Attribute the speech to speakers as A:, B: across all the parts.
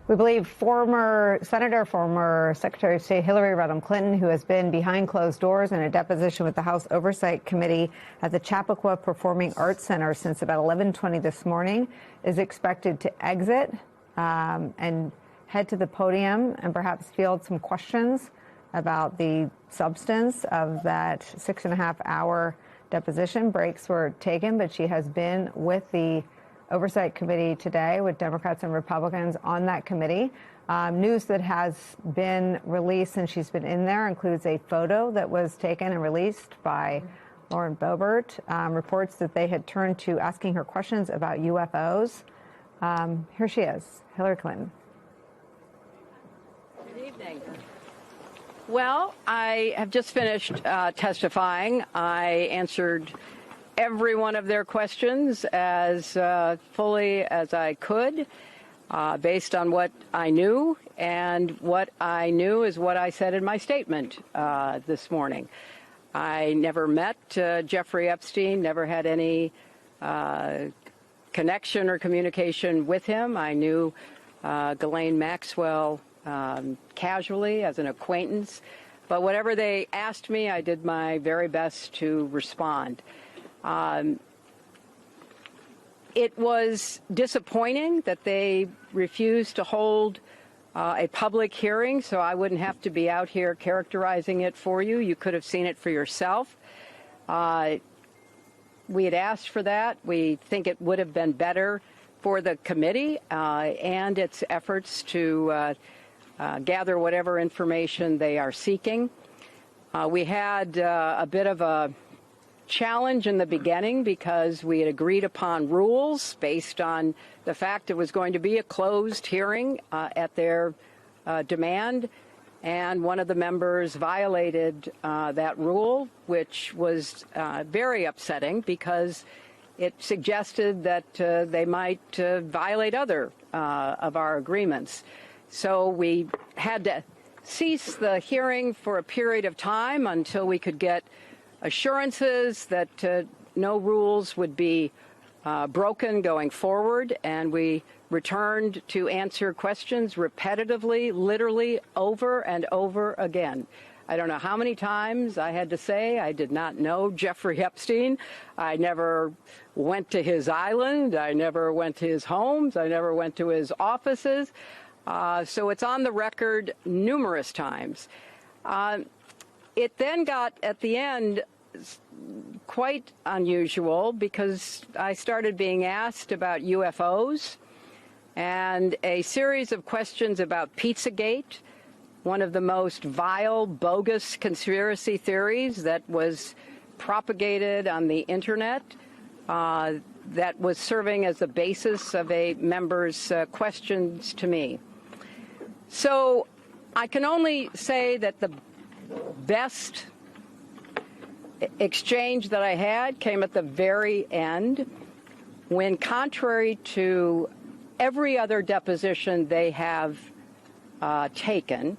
A: We believe former Secretary of State Hillary Rodham Clinton, who has been behind closed doors in a deposition with the House Oversight Committee at the Chappaqua Performing Arts Center since about 11:20 this morning, is expected to exit and head to the podium and perhaps field some questions about the substance of that 6.5-hour deposition. Breaks were taken, but she has been with the Oversight Committee today with Democrats and Republicans on that committee. News that has been released since she's been in there includes a photo that was taken and released by Lauren Boebert. Reports that they had turned to asking her questions about UFOs. Here she is, Hillary Clinton.
B: Good evening. Well, I have just finished testifying. I answered every one of their questions as fully as I could, based on what I knew, and what I knew is what I said in my statement this morning. I never met Jeffrey Epstein, never had any connection or communication with him. I knew Ghislaine Maxwell casually as an acquaintance, but whatever they asked me, I did my very best to respond. It was disappointing that they refused to hold a public hearing, so I wouldn't have to be out here characterizing it for you. You could have seen it for yourself. We had asked for that. We think it would have been better for the committee and its efforts to gather whatever information they are seeking. We had a bit of a challenge in the beginning because we had agreed upon rules based on the fact it was going to be a closed hearing at their demand, and one of the members violated that rule, which was very upsetting because it suggested that they might violate other of our agreements. So we had to cease the hearing for a period of time until we could get assurances that no rules would be broken going forward, and we returned to answer questions repetitively, literally over and over again. I don't know how many times I had to say I did not know Jeffrey Epstein. I never went to his island. I never went to his homes. I never went to his offices. So it's on the record numerous times. It then got, at the end, quite unusual because I started being asked about UFOs and a series of questions about Pizzagate, one of the most vile, bogus conspiracy theories that was propagated on the Internet, that was serving as the basis of a member's questions to me. So I can only say that the best exchange that I had came at the very end, when, contrary to every other deposition they have taken,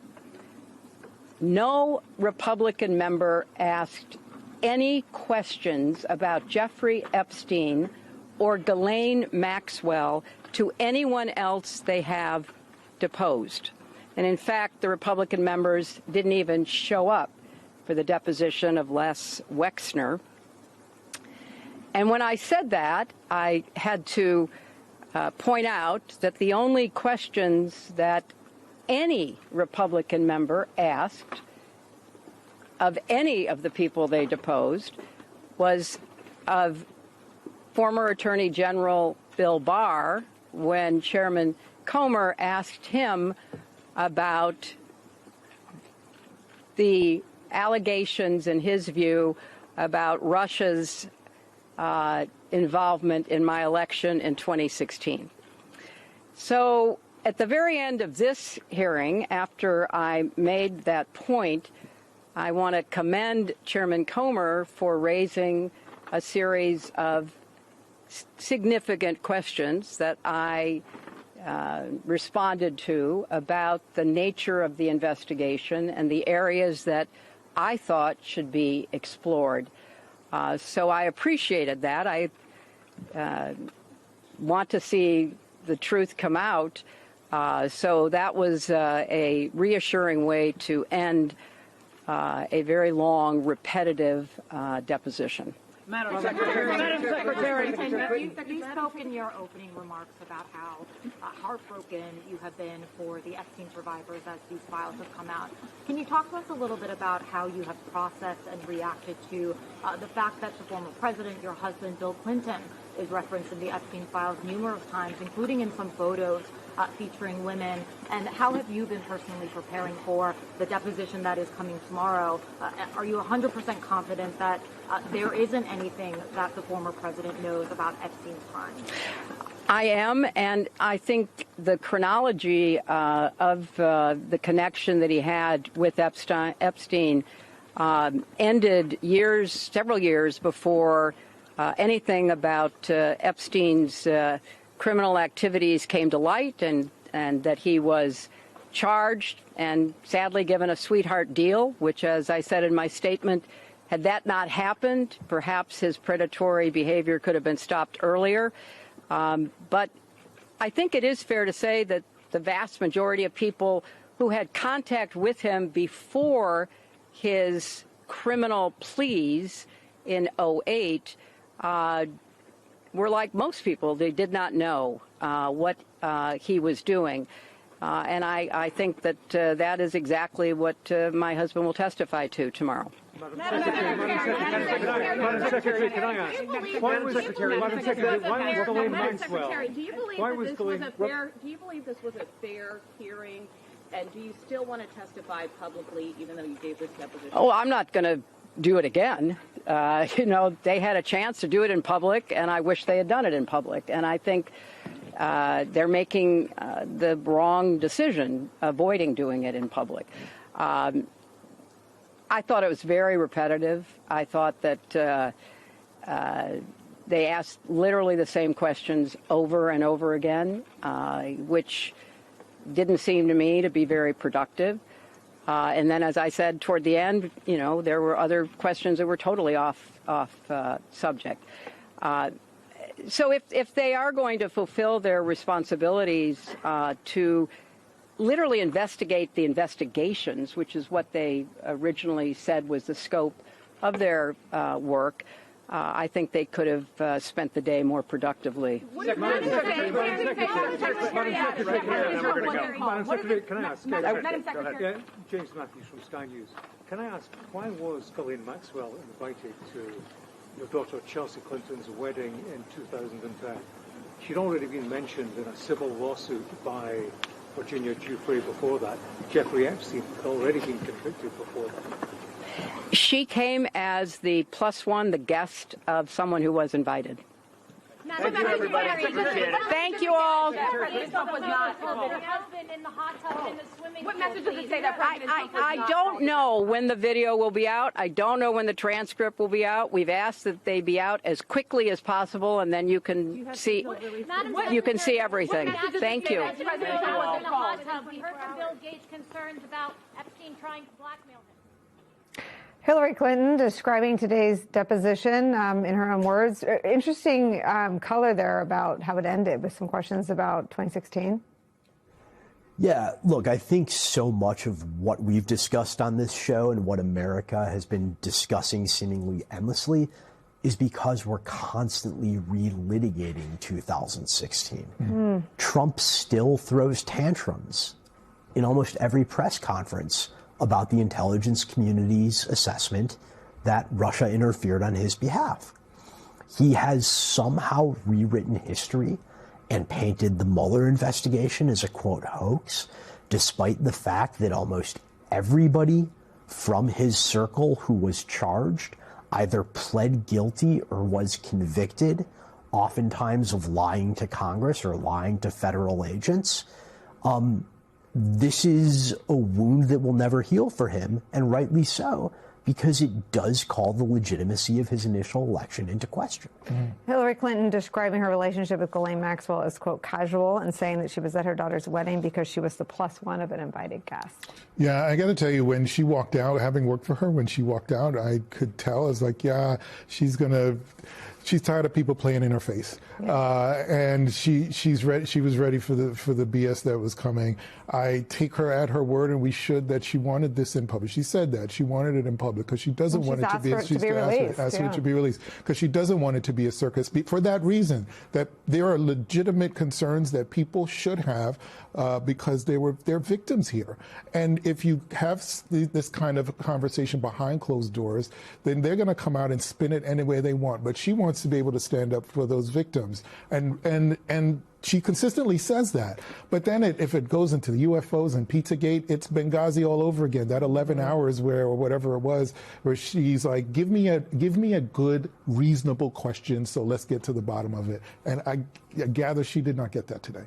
B: no Republican member asked any questions about Jeffrey Epstein or Ghislaine Maxwell to anyone else they have deposed. And in fact, the Republican members didn't even show up for the deposition of Les Wexner. And when I said that, I had to point out that the only questions that any Republican member asked of any of the people they deposed was of former Attorney General Bill Barr, when Chairman Comer asked him about the allegations, in his view, about Russia's involvement in my election in 2016. So at the very end of this hearing, after I made that point, I want to commend Chairman Comer for raising a series of significant questions that I responded to about the nature of the investigation and the areas that I thought should be explored. So I appreciated that. I want to see the truth come out. So that was a reassuring way to end a very long, repetitive deposition.
C: Madam Secretary.
D: You spoke in your opening remarks about how heartbroken you have been for the Epstein survivors as these files have come out. Can you talk to us a little bit about how you have processed and reacted to the fact that the former president, your husband, Bill Clinton, is referenced in the Epstein files numerous times, including in some photos featuring women? And how have you been personally preparing for the deposition that is coming tomorrow? Are you 100% confident that there isn't anything that the former president knows about Epstein's crimes?
B: I am, and I think the chronology of the connection that he had with Epstein ended several years before anything about Epstein's criminal activities came to light, and that he was charged and sadly given a sweetheart deal, which, as I said in my statement, had that not happened, perhaps his predatory behavior could have been stopped earlier. But I think it is fair to say that the vast majority of people who had contact with him before his criminal pleas in 2008 were like most people. They did not know what he was doing. And I think that that is exactly what my husband will testify to tomorrow.
C: Madam Secretary, can I ask? Why was Ghislaine Maxwell?
E: Do you believe this was a fair hearing? And do you still want to testify publicly, even though you gave this deposition?
B: Oh, I'm not going to do it again. They had a chance to do it in public, and I wish they had done it in public. And I think they're making the wrong decision, avoiding doing it in public. I thought it was very repetitive. I thought that they asked literally the same questions over and over again, which didn't seem to me to be very productive. And then, as I said, toward the end, there were other questions that were totally off subject. So if they are going to fulfill their responsibilities to literally investigate the investigations, which is what they originally said was the scope of their work, I think they could have spent the day more productively.
C: Madam Secretary, can I ask? James Matthews from Sky News. Can I ask, why was Ghislaine Maxwell invited to your daughter Chelsea Clinton's wedding in 2010? She'd already been mentioned in a civil lawsuit by Virginia Giuffre before that. Jeffrey Epstein had already been convicted before that.
B: She came as the plus one, the guest of someone who was invited.
E: Thank you, everybody.
B: Thank you all.
E: What message does it say that
B: I don't know when the video will be out. I don't know when the transcript will be out. We've asked that they be out as quickly as possible, and then you can see everything. Thank you.
F: We heard from Bill Gates concerns about Epstein trying to blackmail him.
A: Hillary Clinton describing today's deposition in her own words. Interesting color there about how it ended with some questions about 2016.
G: Yeah, look, I think so much of what we've discussed on this show and what America has been discussing seemingly endlessly is because we're constantly relitigating 2016. Trump still throws tantrums in almost every press conference about the intelligence community's assessment that Russia interfered on his behalf. He has somehow rewritten history and painted the Mueller investigation as a, quote, hoax, despite the fact that almost everybody from his circle who was charged either pled guilty or was convicted, oftentimes of lying to Congress or lying to federal agents. This is a wound that will never heal for him, and rightly so, because it does call the legitimacy of his initial election into question.
A: Hillary Clinton describing her relationship with Ghislaine Maxwell as, quote, casual, and saying that she was at her daughter's wedding because she was the plus one of an invited guest.
H: Yeah, I got to tell you, when she walked out, having worked for her, when she walked out, I could tell. I was like, yeah, she's going to she's tired of people playing in her face, and she's ready. She was ready for the BS that was coming. I take her at her word, and we should that she wanted this in public. She said that she wanted it in public because she doesn't want it to be. She's asked for it to be released because she doesn't want it to be a circus. For that reason, that there are legitimate concerns that people should have because they're victims here. And if you have this kind of conversation behind closed doors, then they're going to come out and spin it any way they want. But she wants to be able to stand up for those victims, and she consistently says that. But then if it goes into the UFOs and Pizzagate, it's Benghazi all over again. That 11 hours or whatever it was, where she's like, give me a good, reasonable question, so let's get to the bottom of it. And I gather she did not get that today.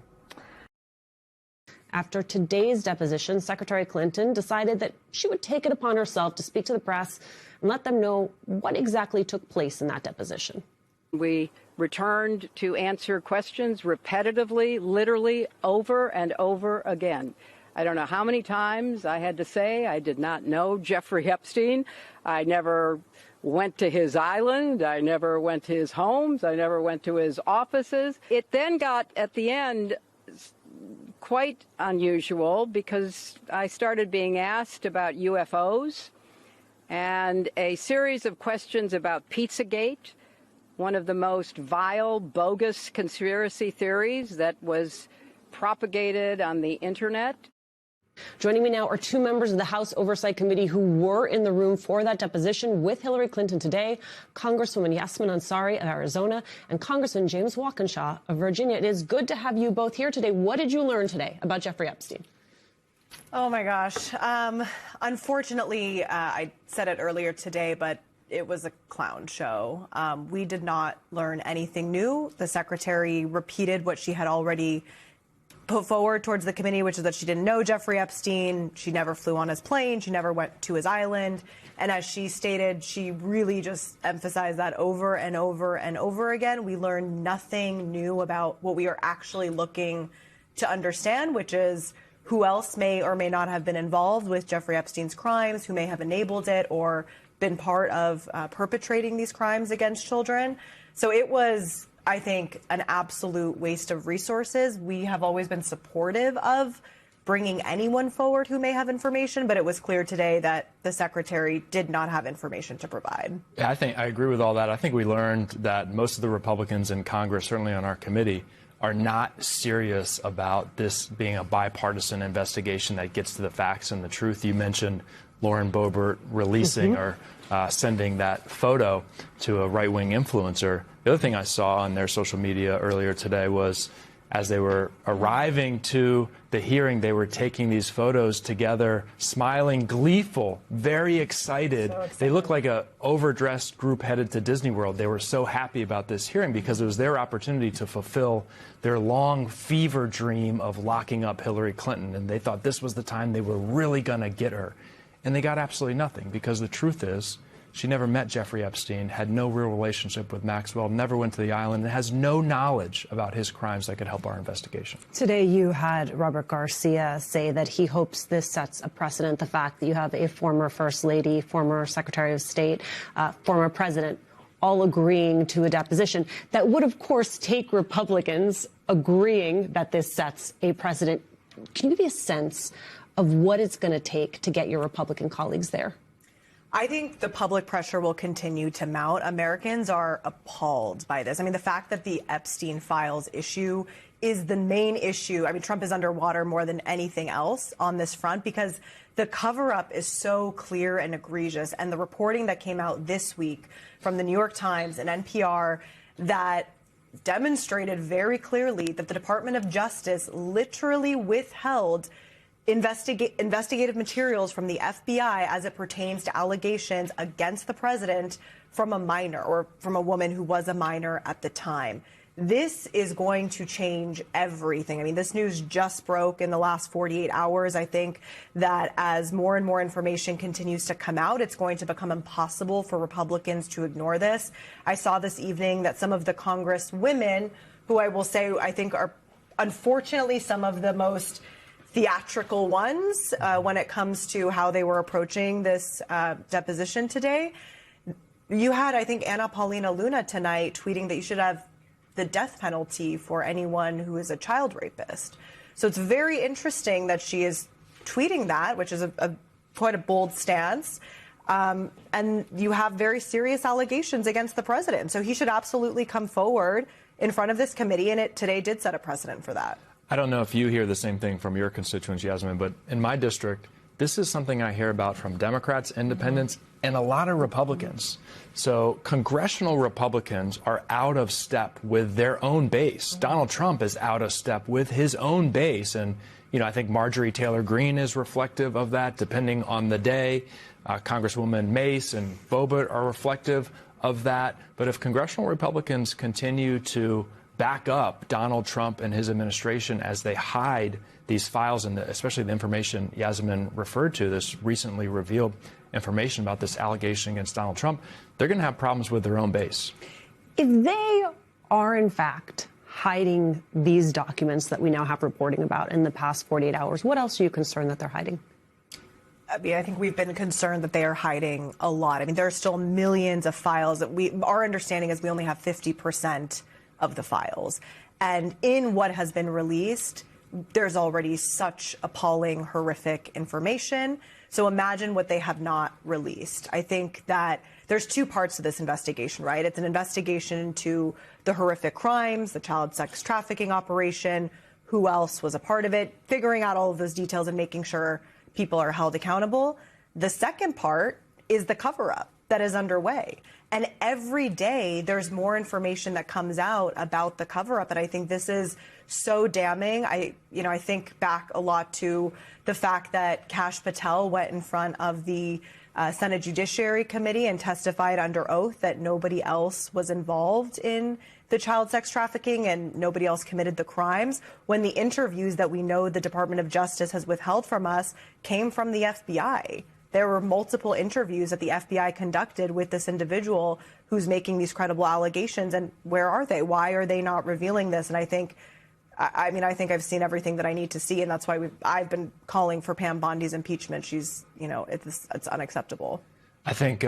I: After today's deposition, Secretary Clinton decided that she would take it upon herself to speak to the press and let them know what exactly took place in that deposition.
B: We returned to answer questions repetitively, literally over and over again. I don't know how many times I had to say I did not know Jeffrey Epstein. I never went to his island. I never went to his homes. I never went to his offices. It then got, at the end, quite unusual because I started being asked about UFOs and a series of questions about Pizzagate, one of the most vile, bogus conspiracy theories that was propagated on the internet.
I: Joining me now are two members of the House Oversight Committee who were in the room for that deposition with Hillary Clinton today, Congresswoman Yasmin Ansari of Arizona and Congressman James Walkinshaw of Virginia. It is good to have you both here today. What did you learn today about Jeffrey Epstein?
J: Oh, my gosh. Unfortunately, I said it earlier today, but it was a clown show. We did not learn anything new. The secretary repeated what she had already put forward towards the committee, which is that she didn't know Jeffrey Epstein. She never flew on his plane. She never went to his island. And as she stated, she really just emphasized that over and over and over again. We learned nothing new about what we are actually looking to understand, which is who else may or may not have been involved with Jeffrey Epstein's crimes, who may have enabled it or been part of perpetrating these crimes against children. So it was, I think, an absolute waste of resources. We have always been supportive of bringing anyone forward who may have information, but it was clear today that the secretary did not have information to provide.
K: Yeah, I agree with all that. I think we learned that most of the Republicans in Congress, certainly on our committee, are not serious about this being a bipartisan investigation that gets to the facts and the truth. You mentioned Lauren Boebert releasing or sending that photo to a right-wing influencer. The other thing I saw on their social media earlier today was as they were arriving to the hearing, they were taking these photos together, smiling, gleeful, very excited. They looked like an overdressed group headed to Disney World. They were so happy about this hearing because it was their opportunity to fulfill their long fever dream of locking up Hillary Clinton. And they thought this was the time they were really going to get her. And they got absolutely nothing because the truth is she never met Jeffrey Epstein, had no real relationship with Maxwell, never went to the island, and has no knowledge about his crimes that could help our investigation.
I: Today you had Robert Garcia say that he hopes this sets a precedent, the fact that you have a former First Lady, former Secretary of State, former President, all agreeing to a deposition that would, of course, take Republicans agreeing that this sets a precedent. Can you give me a sense of what it's going to take to get your Republican colleagues there?
J: I think the public pressure will continue to mount. Americans are appalled by this. I mean, the fact that the Epstein files issue is the main issue. I mean, Trump is underwater more than anything else on this front because the cover-up is so clear and egregious. And the reporting that came out this week from the New York Times and NPR that demonstrated very clearly that the Department of Justice literally withheld investigative materials from the FBI as it pertains to allegations against the president from a minor or from a woman who was a minor at the time. This is going to change everything. I mean, this news just broke in the last 48 hours. I think that as more and more information continues to come out, it's going to become impossible for Republicans to ignore this. I saw this evening that some of the Congress women, who I will say I think are unfortunately some of the most theatrical ones when it comes to how they were approaching this deposition today, You had, I think, Anna Paulina Luna tonight tweeting that you should have the death penalty for anyone who is a child rapist. So it's very interesting that she is tweeting that, which is quite a bold stance. And you have very serious allegations against the president. So he should absolutely come forward in front of this committee, and it today did set a precedent for that.
K: I don't know if you hear the same thing from your constituents, Yasmin, but in my district, this is something I hear about from Democrats, independents, and a lot of Republicans. So congressional Republicans are out of step with their own base. Donald Trump is out of step with his own base. And, I think Marjorie Taylor Greene is reflective of that, depending on the day. Congresswoman Mace and Boebert are reflective of that. But if congressional Republicans continue to back up Donald Trump and his administration as they hide these files and especially the information Yasmin referred to, this recently revealed information about this allegation against Donald Trump, they're going to have problems with their own base.
I: If they are, in fact, hiding these documents that we now have reporting about in the past 48 hours, what else are you concerned that they're hiding?
J: I mean, I think we've been concerned that they are hiding a lot. I mean, there are still millions of files our understanding is we only have 50% of the files. And in what has been released, there's already such appalling, horrific information. So imagine what they have not released. I think that there's two parts to this investigation, right? It's an investigation into the horrific crimes, the child sex trafficking operation, who else was a part of it, figuring out all of those details and making sure people are held accountable. The second part is the cover-up that is underway. And every day there's more information that comes out about the cover-up. And I think this is so damning. I think back a lot to the fact that Kash Patel went in front of the Senate Judiciary Committee and testified under oath that nobody else was involved in the child sex trafficking and nobody else committed the crimes, when the interviews that we know the Department of Justice has withheld from us came from the FBI. There were multiple interviews that the FBI conducted with this individual who's making these credible allegations. And where are they? Why are they not revealing this? And I think I've seen everything that I need to see. And that's why I've been calling for Pam Bondi's impeachment. She's, it's unacceptable.
K: I think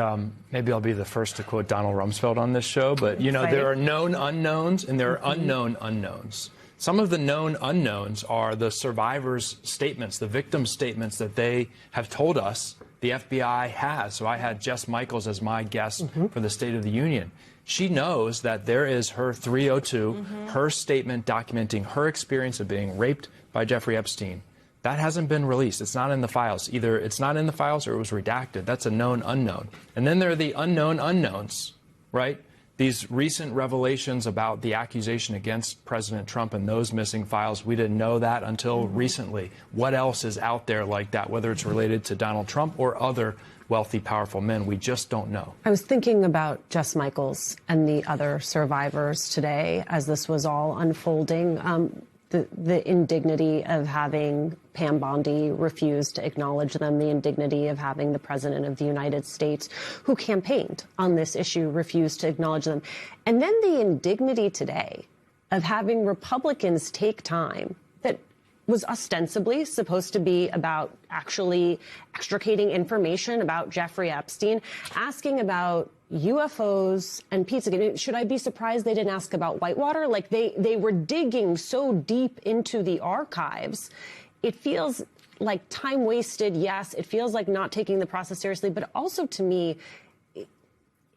K: maybe I'll be the first to quote Donald Rumsfeld on this show. But, there are known unknowns and there are unknown unknowns. Some of the known unknowns are the survivors' statements, the victims' statements that they have told us the FBI has. So I had Jess Michaels as my guest for the State of the Union. She knows that there is her 302, her statement documenting her experience of being raped by Jeffrey Epstein. That hasn't been released. It's not in the files. Either it's not in the files or it was redacted. That's a known unknown. And then there are the unknown unknowns, right? These recent revelations about the accusation against President Trump and those missing files, we didn't know that until recently. What else is out there like that, whether it's related to Donald Trump or other wealthy, powerful men? We just don't know.
I: I was thinking about Jess Michaels and the other survivors today as this was all unfolding. The indignity of having Pam Bondi refuse to acknowledge them, the indignity of having the President of the United States, who campaigned on this issue, refuse to acknowledge them. And then the indignity today of having Republicans take time that was ostensibly supposed to be about actually extricating information about Jeffrey Epstein, asking about UFOs and Pizzagate. Should I be surprised they didn't ask about Whitewater? Like they were digging so deep into the archives. It feels like time wasted, yes. It feels like not taking the process seriously, but also to me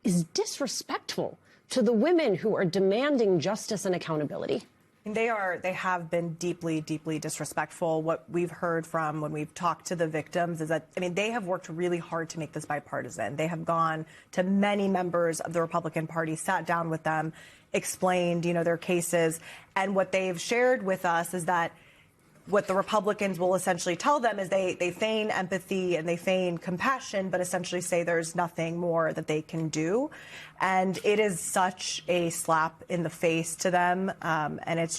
I: is disrespectful to the women who are demanding justice and accountability.
J: They have been deeply, deeply disrespectful. What we've heard from when we've talked to the victims is that, they have worked really hard to make this bipartisan. They have gone to many members of the Republican Party, sat down with them, explained, their cases. And what they've shared with us is that what the Republicans will essentially tell them is they feign empathy and they feign compassion, but essentially say there's nothing more that they can do. And it is such a slap in the face to them. And it's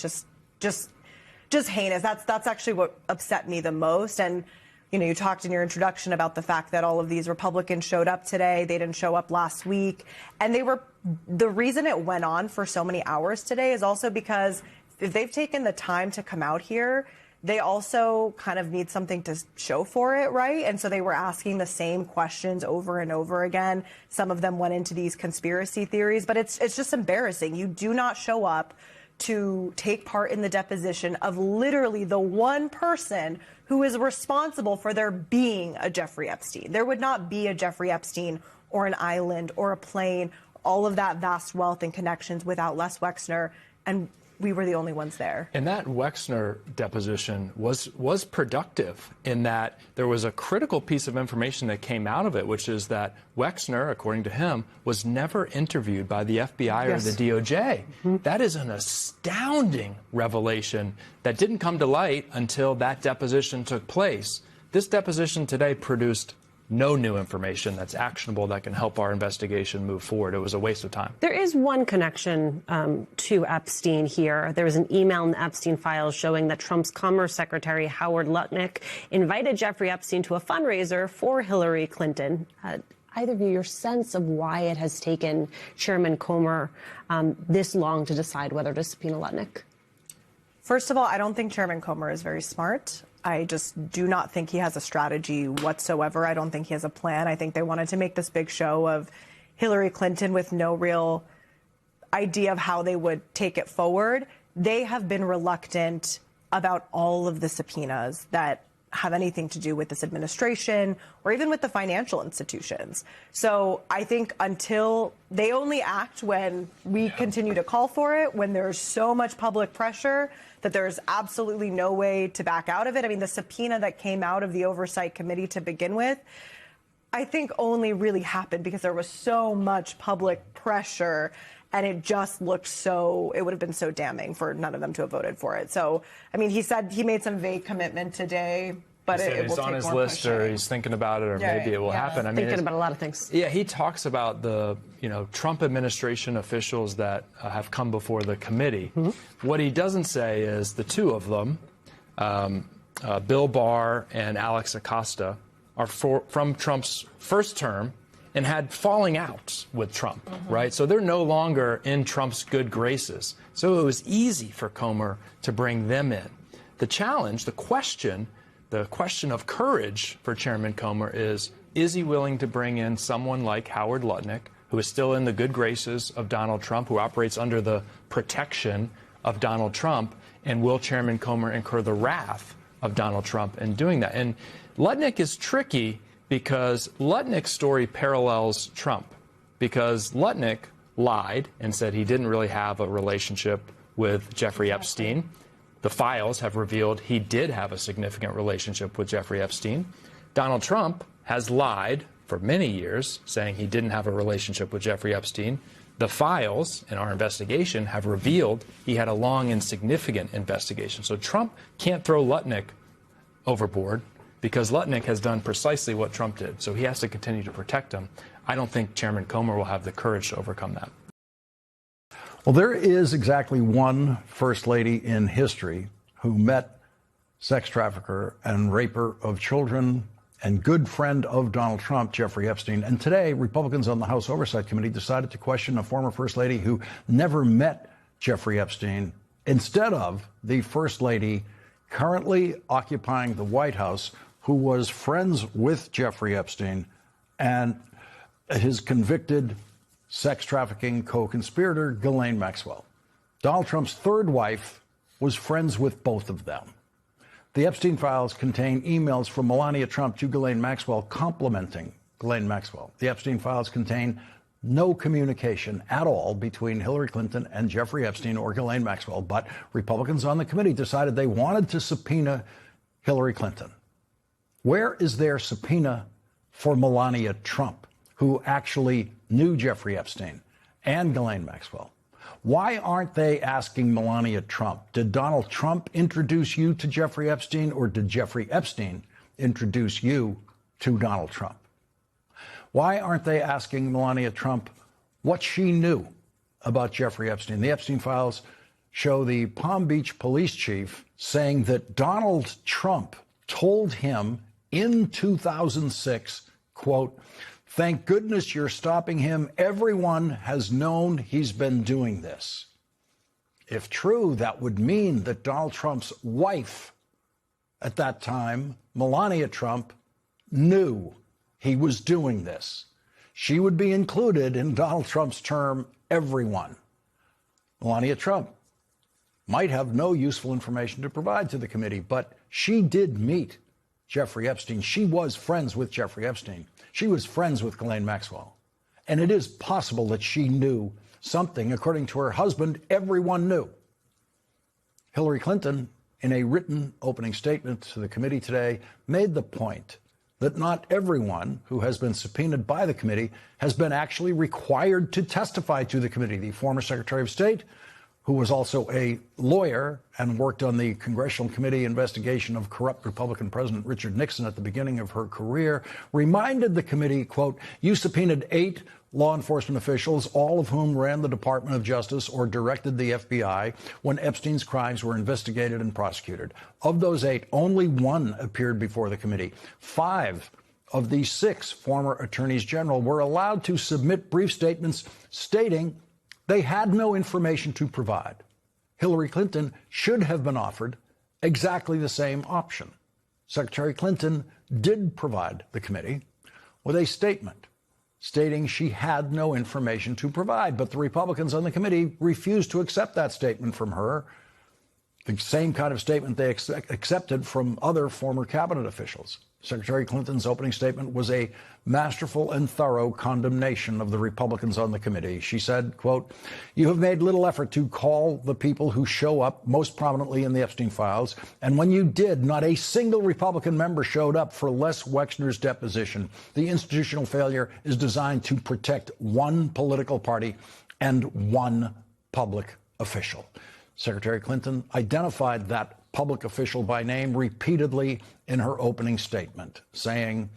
J: just heinous. That's actually what upset me the most. And, you talked in your introduction about the fact that all of these Republicans showed up today. They didn't show up last week. And the reason it went on for so many hours today is also because if they've taken the time to come out here, they also kind of need something to show for it, right? And so they were asking the same questions over and over again. Some of them went into these conspiracy theories, but it's just embarrassing. You do not show up to take part in the deposition of literally the one person who is responsible for there being a Jeffrey Epstein. There would not be a Jeffrey Epstein or an island or a plane, all of that vast wealth and connections without Les Wexner, and we were the only ones there.
K: And that Wexner deposition was productive in that there was a critical piece of information that came out of it, which is that Wexner, according to him, was never interviewed by the FBI or the DOJ. That is an astounding revelation that didn't come to light until that deposition took place. This deposition today produced no new information that's actionable that can help our investigation move forward. It was a waste of time.
I: There is one connection to Epstein here. There was an email in the Epstein files showing that Trump's Commerce Secretary Howard Lutnick invited Jeffrey Epstein to a fundraiser for Hillary Clinton. Either of you, your sense of why it has taken Chairman Comer this long to decide whether to subpoena Lutnick?
J: First of all, I don't think Chairman Comer is very smart. I just do not think he has a strategy whatsoever. I don't think he has a plan. I think they wanted to make this big show of Hillary Clinton with no real idea of how they would take it forward. They have been reluctant about all of the subpoenas that have anything to do with this administration or even with the financial institutions. So I think until they only act when we continue to call for it, when there's so much public pressure that there's absolutely no way to back out of it. I mean, the subpoena that came out of the Oversight Committee to begin with, I think only really happened because there was so much public pressure and it just looked so, it would have been so damning for none of them to have voted for it. So, I mean, he said he made some vague commitment today, but it will
K: it's
J: take
K: on his
J: more
K: list,
J: pushing.
K: or he's thinking about it, or maybe it will happen. I mean,
I: Thinking about a lot of things.
K: Yeah, he talks about the Trump administration officials that have come before the committee. What he doesn't say is the two of them, Bill Barr and Alex Acosta, are from Trump's first term and had falling outs with Trump, right? So they're no longer in Trump's good graces. So it was easy for Comer to bring them in. The challenge, the question of courage for Chairman Comer is he willing to bring in someone like Howard Lutnick, who is still in the good graces of Donald Trump, who operates under the protection of Donald Trump, and will Chairman Comer incur the wrath of Donald Trump in doing that? And Lutnick is tricky because Lutnick's story parallels Trump, because Lutnick lied and said he didn't really have a relationship with Jeffrey Epstein. The files have revealed he did have a significant relationship with Jeffrey Epstein. Donald Trump has lied for many years, saying he didn't have a relationship with Jeffrey Epstein. The files in our investigation have revealed he had a long and significant investigation. So Trump can't throw Lutnick overboard because Lutnick has done precisely what Trump did. So he has to continue to protect him. I don't think Chairman Comer will have the courage to overcome that.
L: Well, there is exactly one first lady in history who met sex trafficker and raper of children and good friend of Donald Trump, Jeffrey Epstein. And today, Republicans on the House Oversight Committee decided to question a former first lady who never met Jeffrey Epstein instead of the first lady currently occupying the White House, who was friends with Jeffrey Epstein and his convicted sex trafficking co-conspirator, Ghislaine Maxwell. Donald Trump's third wife was friends with both of them. The Epstein files contain emails from Melania Trump to Ghislaine Maxwell complimenting Ghislaine Maxwell. The Epstein files contain no communication at all between Hillary Clinton and Jeffrey Epstein or Ghislaine Maxwell, but Republicans on the committee decided they wanted to subpoena Hillary Clinton. Where is their subpoena for Melania Trump, who actually knew Jeffrey Epstein and Ghislaine Maxwell? Why aren't they asking Melania Trump? Did Donald Trump introduce you to Jeffrey Epstein, or did Jeffrey Epstein introduce you to Donald Trump? Why aren't they asking Melania Trump what she knew about Jeffrey Epstein? The Epstein files show the Palm Beach police chief saying that Donald Trump told him in 2006, quote, "Thank goodness you're stopping him. Everyone has known he's been doing this." If true, that would mean that Donald Trump's wife at that time, Melania Trump, knew he was doing this. She would be included in Donald Trump's term, everyone. Melania Trump might have no useful information to provide to the committee, but she did meet Jeffrey Epstein. She was friends with Jeffrey Epstein. She was friends with Ghislaine Maxwell. And it is possible that she knew something, according to her husband, everyone knew. Hillary Clinton, in a written opening statement to the committee today, made the point that not everyone who has been subpoenaed by the committee has been actually required to testify to the committee. The former Secretary of State, who was also a lawyer and worked on the Congressional Committee investigation of corrupt Republican President Richard Nixon at the beginning of her career, reminded the committee, quote, "You subpoenaed 8 law enforcement officials, all of whom ran the Department of Justice or directed the FBI when Epstein's crimes were investigated and prosecuted. Of those 8, only 1 appeared before the committee. 5 of the 6 former attorneys general were allowed to submit brief statements stating they had no information to provide. Hillary Clinton should have been offered exactly the same option. Secretary Clinton did provide the committee with a statement stating she had no information to provide, but the Republicans on the committee refused to accept that statement from her, the same kind of statement they accepted from other former cabinet officials. Secretary Clinton's opening statement was a masterful and thorough condemnation of the Republicans on the committee. She said, quote, "You have made little effort to call the people who show up most prominently in the Epstein files. And when you did, not a single Republican member showed up for Les Wexner's deposition. The institutional failure is designed to protect one political party and one public official." Secretary Clinton identified that public official by name repeatedly in her opening statement, saying,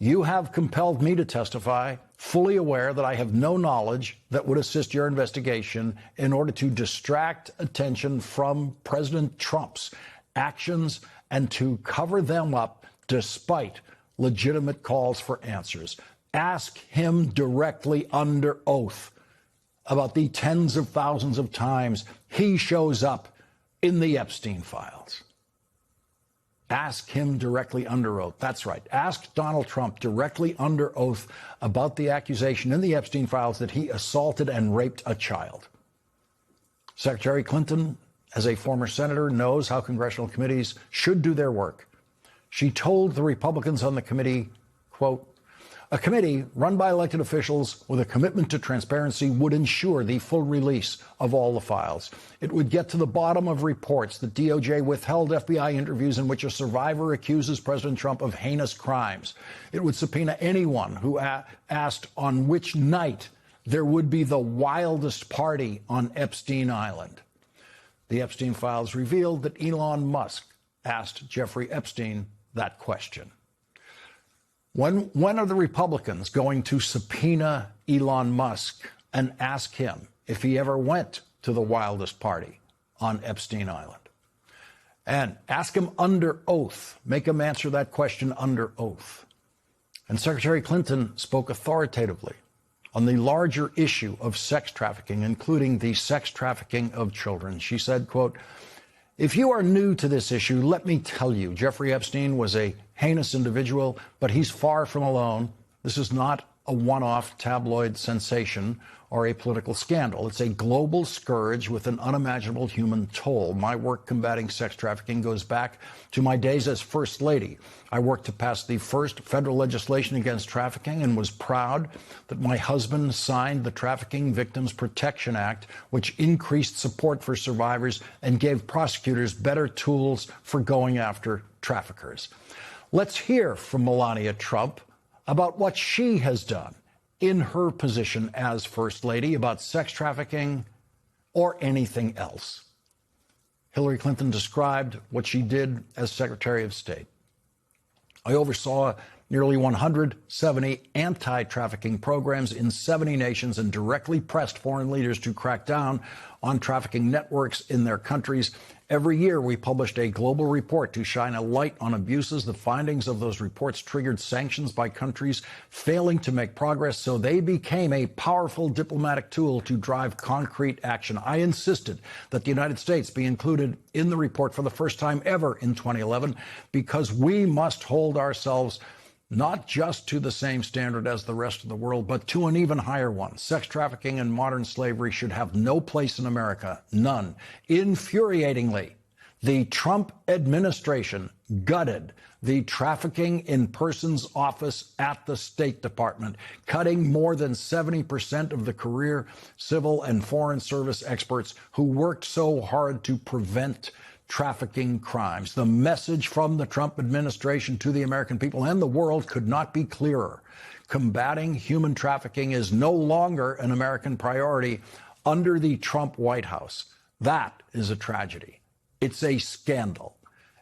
L: "You have compelled me to testify, fully aware that I have no knowledge that would assist your investigation in order to distract attention from President Trump's actions and to cover them up despite legitimate calls for answers. Ask him directly under oath about the tens of thousands of times he shows up in the Epstein files." Ask him directly under oath. That's right. Ask Donald Trump directly under oath about the accusation in the Epstein files that he assaulted and raped a child. Secretary Clinton, as a former senator, knows how congressional committees should do their work. She told the Republicans on the committee, quote, "A committee run by elected officials with a commitment to transparency would ensure the full release of all the files. It would get to the bottom of reports that DOJ withheld FBI interviews in which a survivor accuses President Trump of heinous crimes. It would subpoena anyone who asked on which night there would be the wildest party on Epstein Island." The Epstein files revealed that Elon Musk asked Jeffrey Epstein that question. When are the Republicans going to subpoena Elon Musk and ask him if he ever went to the wildest party on Epstein Island? And ask him under oath. Make him answer that question under oath. And Secretary Clinton spoke authoritatively on the larger issue of sex trafficking, including the sex trafficking of children. She said, quote, "If you are new to this issue, let me tell you, Jeffrey Epstein was a heinous individual, but he's far from alone. This is not a one-off tabloid sensation or a political scandal. It's a global scourge with an unimaginable human toll. My work combating sex trafficking goes back to my days as First Lady. I worked to pass the first federal legislation against trafficking and was proud that my husband signed the Trafficking Victims Protection Act, which increased support for survivors and gave prosecutors better tools for going after traffickers." Let's hear from Melania Trump about what she has done in her position as First Lady about sex trafficking or anything else. Hillary Clinton described what she did as Secretary of State. "I oversaw nearly 170 anti-trafficking programs in 70 nations, and directly pressed foreign leaders to crack down on trafficking networks in their countries. Every year, we published a global report to shine a light on abuses. The findings of those reports triggered sanctions by countries failing to make progress, so they became a powerful diplomatic tool to drive concrete action. I insisted that the United States be included in the report for the first time ever in 2011 because we must hold ourselves not just to the same standard as the rest of the world, but to an even higher one. Sex trafficking and modern slavery should have no place in America. None. Infuriatingly, the Trump administration gutted the Trafficking in Persons Office at the State Department, cutting more than 70% of the career civil and foreign service experts who worked so hard to prevent trafficking crimes. The message from the Trump administration to the American people and the world could not be clearer. Combating human trafficking is no longer an American priority under the Trump White House. That is a tragedy. It's a scandal.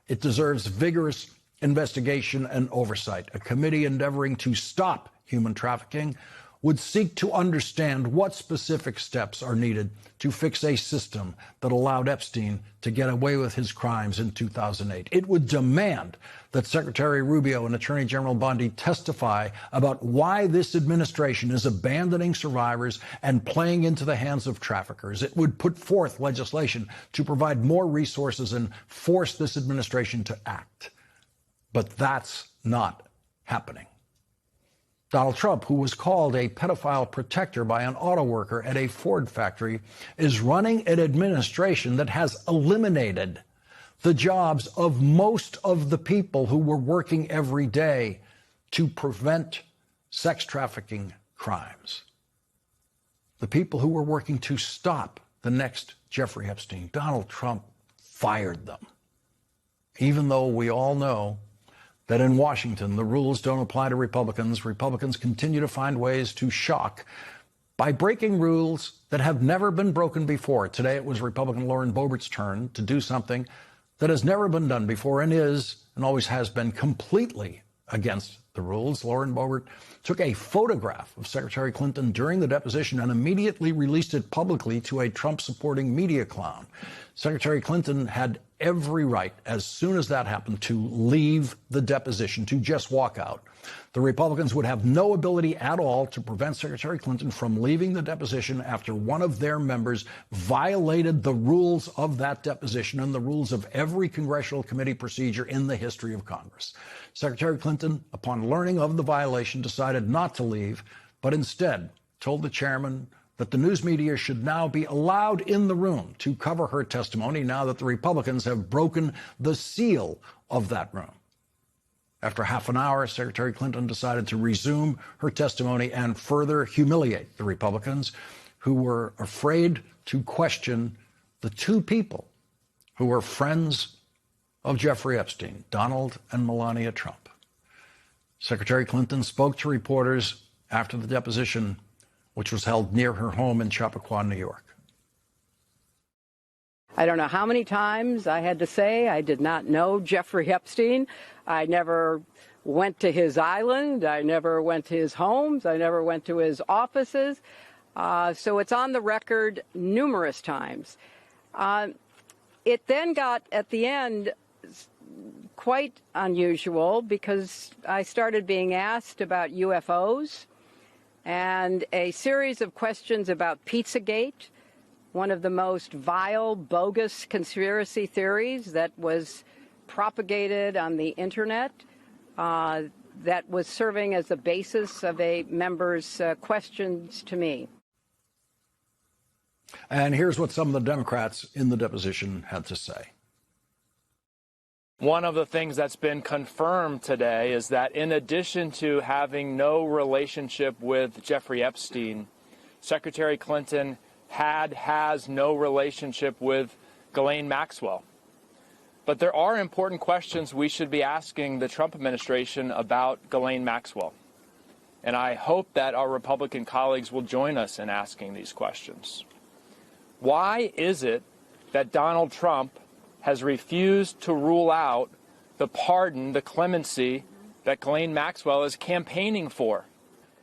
L: It deserves vigorous investigation and oversight. A committee endeavoring to stop human trafficking would seek to understand what specific steps are needed to fix a system that allowed Epstein to get away with his crimes in 2008. It would demand that Secretary Rubio and Attorney General Bondi testify about why this administration is abandoning survivors and playing into the hands of traffickers. It would put forth legislation to provide more resources and force this administration to act. But that's not happening. Donald Trump, who was called a pedophile protector by an auto worker at a Ford factory, is running an administration that has eliminated the jobs of most of the people who were working every day to prevent sex trafficking crimes. The people who were working to stop the next Jeffrey Epstein. Donald Trump fired them, even though we all know that in Washington, the rules don't apply to Republicans. Republicans continue to find ways to shock by breaking rules that have never been broken before. Today, it was Republican Lauren Boebert's turn to do something that has never been done before and is and always has been completely against the rules. Lauren Boebert took a photograph of Secretary Clinton during the deposition and immediately released it publicly to a Trump-supporting media clown. Secretary Clinton had every right, as soon as that happened, to leave the deposition, to just walk out. The Republicans would have no ability at all to prevent Secretary Clinton from leaving the deposition after one of their members violated the rules of that deposition and the rules of every congressional committee procedure in the history of Congress. Secretary Clinton, upon learning of the violation, decided not to leave, but instead told the chairman that the news media should now be allowed in the room to cover her testimony now that the Republicans have broken the seal of that room. After half an hour, Secretary Clinton decided to resume her testimony and further humiliate the Republicans who were afraid to question the two people who were friends of Jeffrey Epstein, Donald and Melania Trump. Secretary Clinton spoke to reporters after the deposition, which was held near her home in Chappaqua, New York.
B: I don't know how many times I had to say I did not know Jeffrey Epstein. I never went to his island. I never went to his homes. I never went to his offices. So it's on the record numerous times. It then got, at the end, quite unusual because I started being asked about UFOs and a series of questions about Pizzagate, one of the most vile, bogus conspiracy theories that was propagated on the internet, that was serving as the basis of a member's questions to me.
L: And here's what some of the Democrats in the deposition had to say.
K: One of the things that's been confirmed today is that in addition to having no relationship with Jeffrey Epstein, Secretary Clinton has no relationship with Ghislaine Maxwell. But there are important questions we should be asking the Trump administration about Ghislaine Maxwell. And I hope that our Republican colleagues will join us in asking these questions. Why is it that Donald Trump has refused to rule out the pardon, the clemency
M: that Ghislaine Maxwell is campaigning for.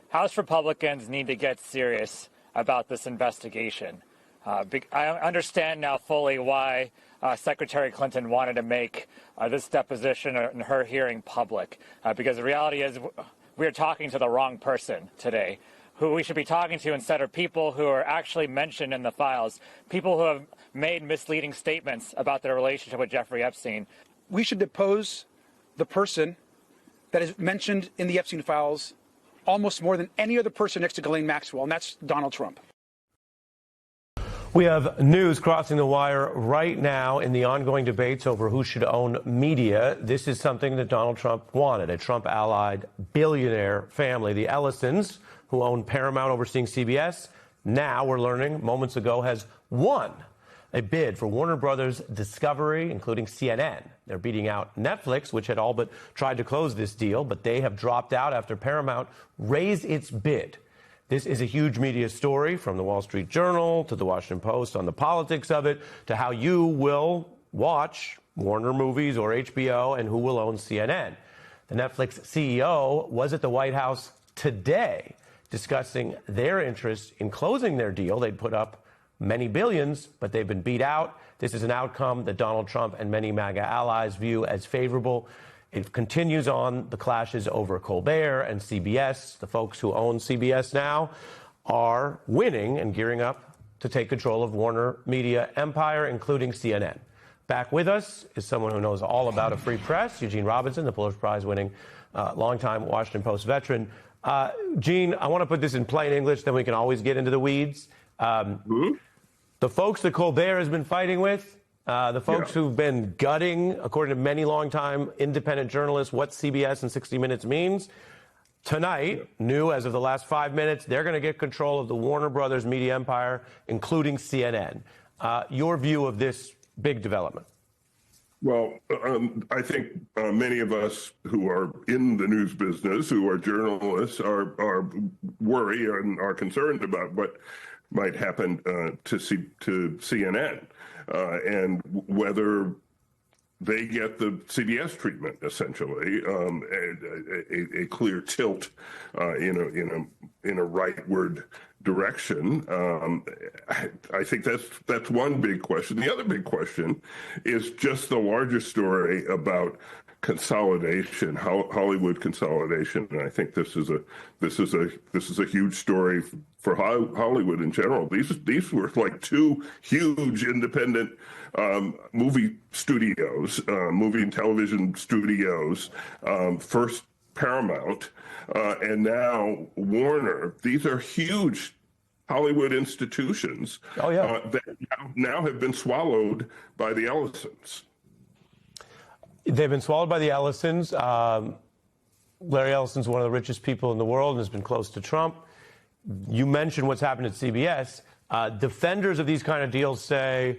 N: House Republicans need to get serious about this investigation. I understand now fully why Secretary Clinton wanted to make this deposition and her hearing public, because the reality is we're talking to the wrong person today. Who we should be talking to instead are people who are actually mentioned in the files, people who have made misleading statements about their relationship with Jeffrey Epstein.
O: We should depose the person that is mentioned in the Epstein files almost more than any other person next to Ghislaine Maxwell, and that's Donald Trump.
P: We have news crossing the wire right now in the ongoing debates over who should own media. This is something that Donald Trump wanted. A Trump-allied billionaire family, the Ellisons, who own Paramount overseeing CBS, now we're learning moments ago has won a bid for Warner Brothers Discovery, including CNN. They're beating out Netflix, which had all but tried to close this deal, but they have dropped out after Paramount raised its bid. This is a huge media story, from the Wall Street Journal to the Washington Post on the politics of it, to how you will watch Warner movies or HBO and who will own CNN. The Netflix CEO was at the White House today discussing their interest in closing their deal. They'd put up many billions, but they've been beat out. This is an outcome that Donald Trump and many MAGA allies view as favorable. It continues on the clashes over Colbert and CBS. The folks who own CBS now are winning and gearing up to take control of Warner Media empire, including CNN. Back with us is someone who knows all about a free press, Eugene Robinson, the Pulitzer Prize-winning longtime Washington Post veteran. Gene, I want to put this in plain English, then we can always get into the weeds. The folks that Colbert has been fighting with, the folks who've been gutting, according to many longtime independent journalists, what CBS and 60 Minutes means, tonight, new as of the last 5 minutes, they're going to get control of the Warner Brothers media empire, including CNN. Your view of this big development?
Q: Well, I think many of us who are in the news business, who are journalists, are worried and are concerned about what might happen to CNN and whether they get the CBS treatment, essentially, a clear tilt in a rightward direction. I think that's one big question. The other big question is just the larger story about consolidation, Hollywood consolidation, and I think this is a huge story for Hollywood in general. These were like two huge independent movie studios, movie and television studios. First Paramount, and now Warner. These are huge Hollywood institutions that now have been swallowed by the Ellisons.
P: They've been swallowed by the Ellisons. Larry Ellison's one of the richest people in the world and has been close to Trump. You mentioned what's happened at CBS. Defenders of these kind of deals say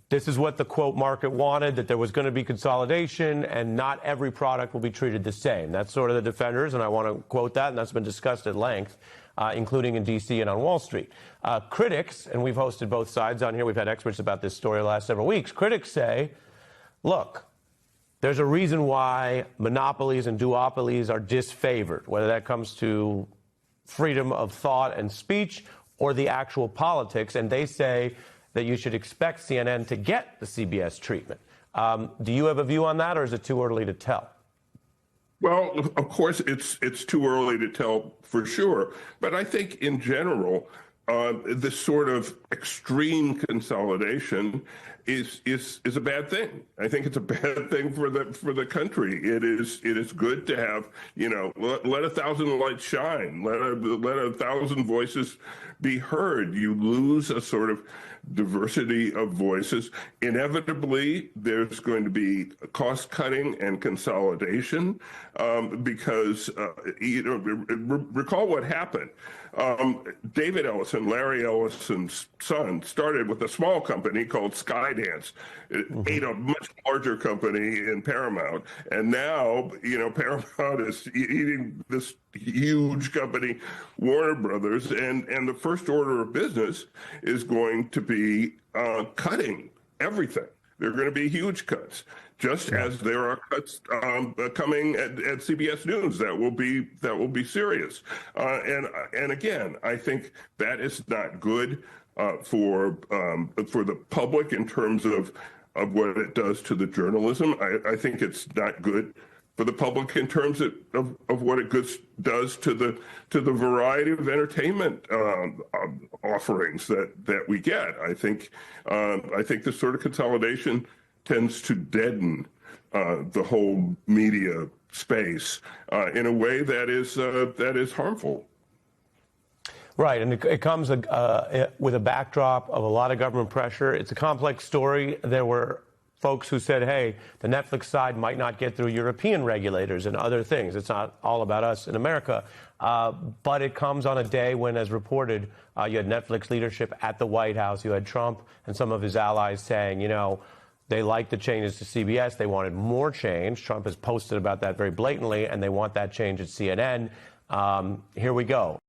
P: this is what the, quote, market wanted, that there was going to be consolidation and not every product will be treated the same. That's sort of the defenders, and I want to quote that, and that's been discussed at length, including in D.C. and on Wall Street. Critics, and we've hosted both sides on here, we've had experts about this story the last several weeks. Critics say, look, there's a reason why monopolies and duopolies are disfavored, whether that comes to freedom of thought and speech or the actual politics, and they say that you should expect CNN to get the CBS treatment. Do you have a view on that, or is it too early to tell?
Q: Well, of course, it's too early to tell for sure. But I think in general, this sort of extreme consolidation is a bad thing. I think it's a bad thing for the country. It is good to have, let 1,000 lights shine, let 1,000 voices be heard. You lose a sort of diversity of voices. Inevitably, there's going to be cost cutting and consolidation because recall what happened. David Ellison, Larry Ellison's son, started with a small company called Skydance. It ate a much larger company in Paramount, and now Paramount is eating this huge company, Warner Brothers, and the first order of business is going to be cutting everything. There are going to be huge cuts, just as there are cuts coming at CBS News that will be serious. And again, I think that is not good for the public in terms of what it does to the journalism. I think it's not good for the public in terms of what it does to the variety of entertainment offerings that we get. I think this sort of consolidation tends to deaden the whole media space in a way that is harmful.
P: Right, and it comes with a backdrop of a lot of government pressure. It's a complex story. There were folks who said, hey, the Netflix side might not get through European regulators and other things. It's not all about us in America. But it comes on a day when, as reported, you had Netflix leadership at the White House. You had Trump and some of his allies saying, they liked the changes to CBS. They wanted more change. Trump has posted about that very blatantly, and they want that change at CNN. Here we go.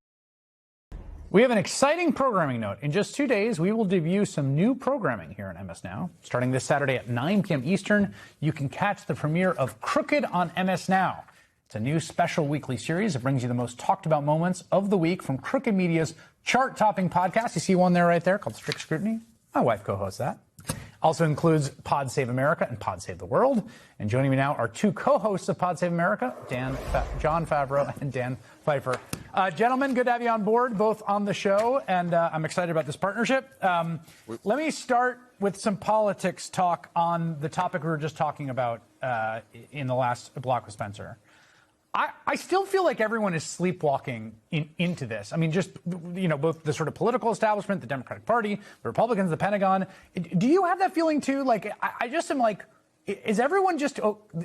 R: We have an exciting programming note. In just 2 days, we will debut some new programming here on MS Now. Starting this Saturday at 9 p.m. Eastern, you can catch the premiere of Crooked on MS Now. It's a new special weekly series that brings you the most talked about moments of the week from Crooked Media's chart-topping podcast. You see one there right there called Strict Scrutiny. My wife co-hosts that. Also includes Pod Save America and Pod Save the World. And joining me now are two co-hosts of Pod Save America, Jon Favreau and Dan Pfeiffer. Gentlemen, good to have you on board, both on the show, and I'm excited about this partnership. Let me start with some politics talk on the topic we were just talking about in the last block with Spencer. I still feel like everyone is sleepwalking into this. I mean, just, both the sort of political establishment, the Democratic Party, the Republicans, the Pentagon. Do you have that feeling too? Like, I just am like, is everyone just,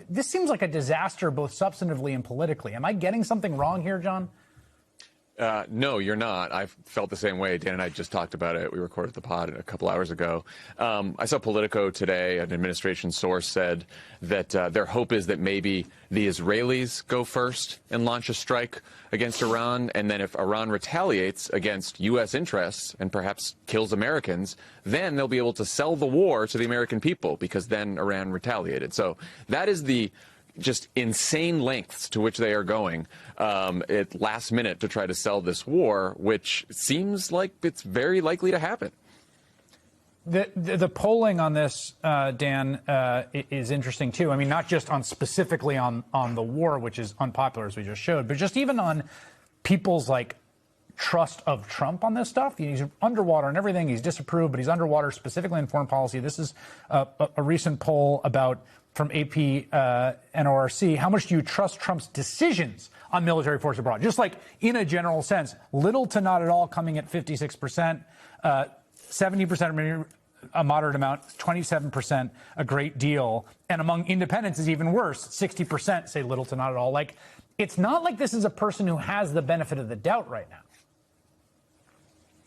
R: this seems like a disaster both substantively and politically. Am I getting something wrong here, John?
S: No, you're not. I felt the same way. Dan and I just talked about it. We recorded the pod a couple hours ago. I saw Politico today. An administration source said that their hope is that maybe the Israelis go first and launch a strike against Iran. And then if Iran retaliates against U.S. interests and perhaps kills Americans, then they'll be able to sell the war to the American people because then Iran retaliated. So that is the just insane lengths to which they are going at last minute to try to sell this war, which seems like it's very likely to happen.
R: The polling on this, Dan, is interesting, too. I mean, not just on specifically on the war, which is unpopular, as we just showed, but just even on people's, trust of Trump on this stuff. He's underwater and everything. He's disapproved, but he's underwater specifically in foreign policy. This is a recent poll from AP NORC. How much do you trust Trump's decisions on military force abroad? Just like in a general sense, little to not at all, coming at 56%, 70% a moderate amount, 27% a great deal. And among independents is even worse. 60% say little to not at all. It's not like this is a person who has the benefit of the doubt right now.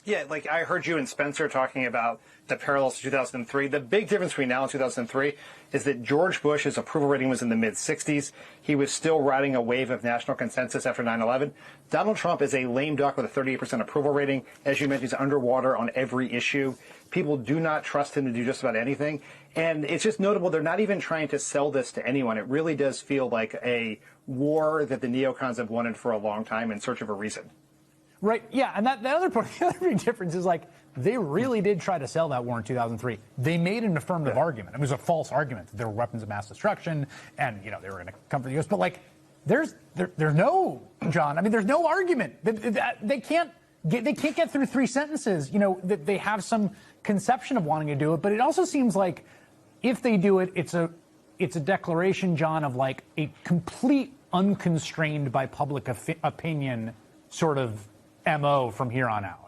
T: Yeah, I heard you and Spencer talking about the parallels to 2003. The big difference between now and 2003 is that George Bush's approval rating was in the mid-60s. He was still riding a wave of national consensus after 9/11. Donald Trump is a lame duck with a 38% approval rating. As you mentioned, he's underwater on every issue. People do not trust him to do just about anything. And it's just notable they're not even trying to sell this to anyone. It really does feel like a war that the neocons have wanted for a long time in search of a reason.
R: Right. Yeah. And the other big difference is they really did try to sell that war in 2003. They made an affirmative argument. It was a false argument that there were weapons of mass destruction and, they were going to come for the U.S. But there's no, John, there's no argument. They can't get through three sentences. That they have some conception of wanting to do it. But it also seems like if they do it, it's a declaration, John, of a complete unconstrained by public opinion sort of MO from here on out.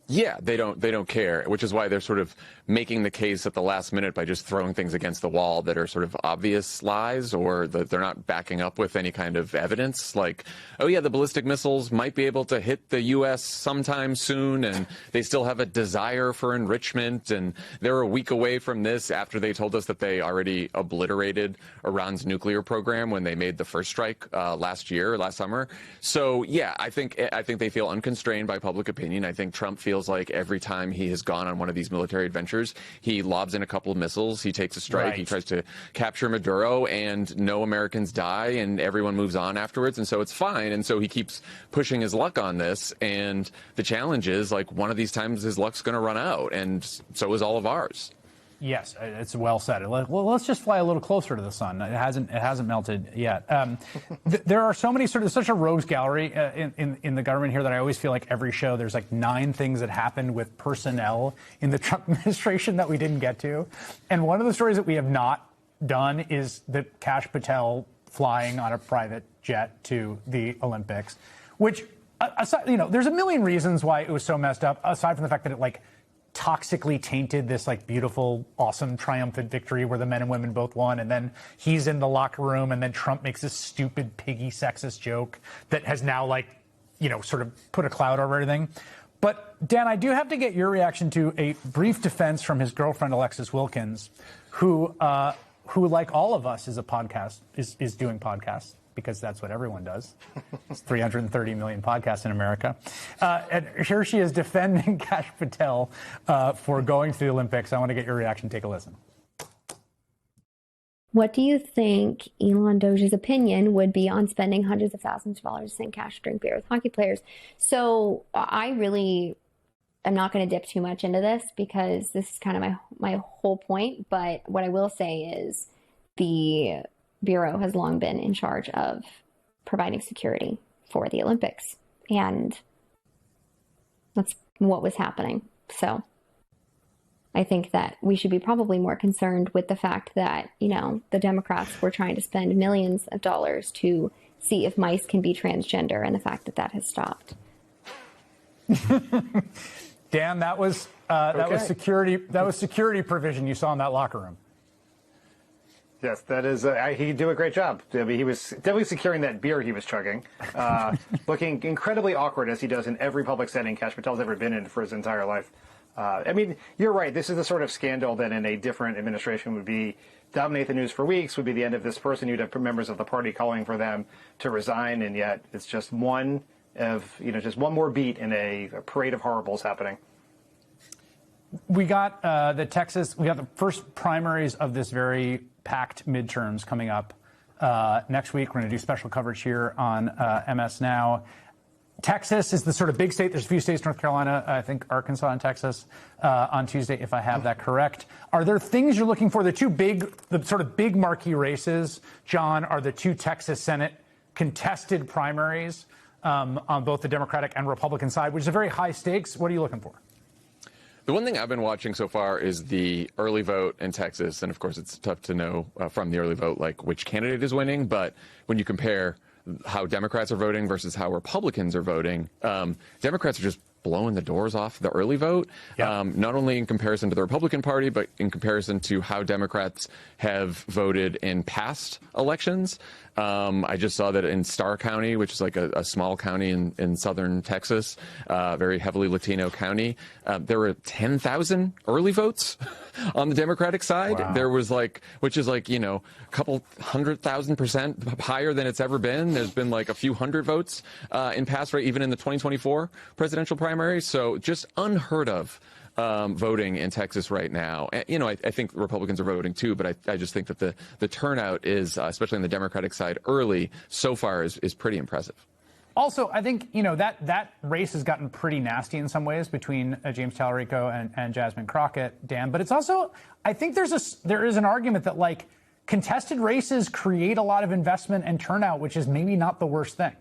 S: Yeah, they don't care, which is why they're sort of making the case at the last minute by just throwing things against the wall that are sort of obvious lies, or that they're not backing up with any kind of evidence. Oh yeah, the ballistic missiles might be able to hit the U.S. sometime soon, and they still have a desire for enrichment, and they're a week away from this after they told us that they already obliterated Iran's nuclear program when they made the first strike last summer. So yeah, I think they feel unconstrained by public opinion. I think Trump feels feels like every time he has gone on one of these military adventures, he lobs in a couple of missiles, he takes a strike,
R: Right.
S: he tries to capture Maduro, and no Americans die, and everyone moves on afterwards, and so it's fine. And so he keeps pushing his luck on this, and the challenge is, like, one of these times his luck's going to run out, and so is all of ours.
R: Yes, it's well said. Well, let's just fly a little closer to the sun. It hasn't melted yet. There are so many such a rogues gallery in the government here that I always feel like every show there's like 9 things that happened with personnel in the Trump administration that we didn't get to. And one of the stories that we have not done is the Kash Patel flying on a private jet to the Olympics, which, aside, there's a million reasons why it was so messed up, aside from the fact that it toxically tainted this beautiful, awesome, triumphant victory where the men and women both won, and then he's in the locker room, and then Trump makes this stupid, piggy, sexist joke that has now sort of put a cloud over everything. But Dan, I do have to get your reaction to a brief defense from his girlfriend Alexis Wilkins, who like all of us is doing podcasts, because that's what everyone does. It's 330 million podcasts in America. And here she is defending Kash Patel for going to the Olympics. I want to get your reaction. Take a listen.
U: What do you think Elon Doge's opinion would be on spending hundreds of thousands of dollars to send Kash to drink beer with hockey players? So I really am not going to dip too much into this, because this is kind of my whole point. But what I will say is the Bureau has long been in charge of providing security for the Olympics, and that's what was happening. So I think that we should be probably more concerned with the fact that, the Democrats were trying to spend millions of dollars to see if mice can be transgender, and the fact that has stopped.
R: Dan, that was security. That was security provision you saw in that locker room.
T: Yes, that is. He did do a great job. I mean, he was definitely securing that beer he was chugging, looking incredibly awkward, as he does in every public setting Kash Patel's ever been in for his entire life. I mean, you're right. This is the sort of scandal that in a different administration would dominate the news for weeks, would be the end of this person. You'd have members of the party calling for them to resign, and yet it's just one more beat in a parade of horribles happening.
R: We got the first primaries of this very packed midterms coming up next week. We're going to do special coverage here on MS Now. Texas is the sort of big state. There's a few states, North Carolina, I think Arkansas and Texas on Tuesday, if I have that correct. Are there things you're looking for? The sort of big marquee races, John, are the 2 Texas Senate contested primaries on both the Democratic and Republican side, which is a very high stakes. What are you looking for?
S: The one thing I've been watching so far is the early vote in Texas. And of course, it's tough to know from the early vote, which candidate is winning. But when you compare how Democrats are voting versus how Republicans are voting, Democrats are just blowing the doors off the early vote, not only in comparison to the Republican Party, but in comparison to how Democrats have voted in past elections. I just saw that in Starr County, which is like a small county in southern Texas, very heavily Latino county, there were 10,000 early votes on the Democratic side. Wow. There was which is a couple 100,000% higher than it's ever been. There's been a few hundred votes in past, right, even in the 2024 presidential primary. So just unheard of voting in Texas right now. And, I think Republicans are voting too, but I just think that the turnout is, especially on the Democratic side early, so far is pretty impressive.
R: Also, I think, that race has gotten pretty nasty in some ways between James Talarico and Jasmine Crockett, Dan. But it's also, I think there is an argument that, contested races create a lot of investment and turnout, which is maybe not the worst thing.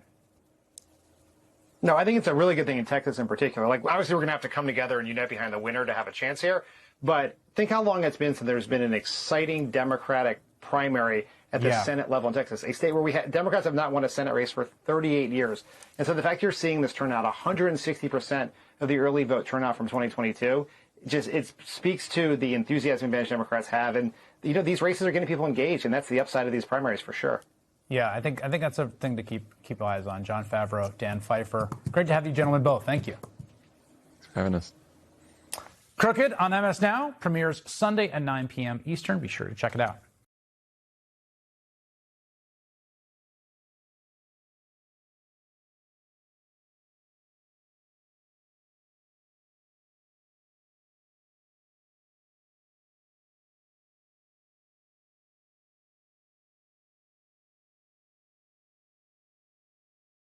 T: No, I think it's a really good thing in Texas in particular. Obviously, we're going to have to come together and unite behind the winner to have a chance here. But think how long it's been since there's been an exciting Democratic primary at the Senate level in Texas, a state where Democrats have not won a Senate race for 38 years. And so the fact you're seeing this turnout, 160% of the early vote turnout from 2022, it speaks to the enthusiasm advantage Democrats have. And, these races are getting people engaged, and that's the upside of these primaries for sure.
R: Yeah, I think that's a thing to keep eyes on. Jon Favreau, Dan Pfeiffer. Great to have you gentlemen both. Thank you.
S: Thanks for having us.
R: Crooked on MS Now premieres Sunday at 9 p.m. Eastern. Be sure to check it out.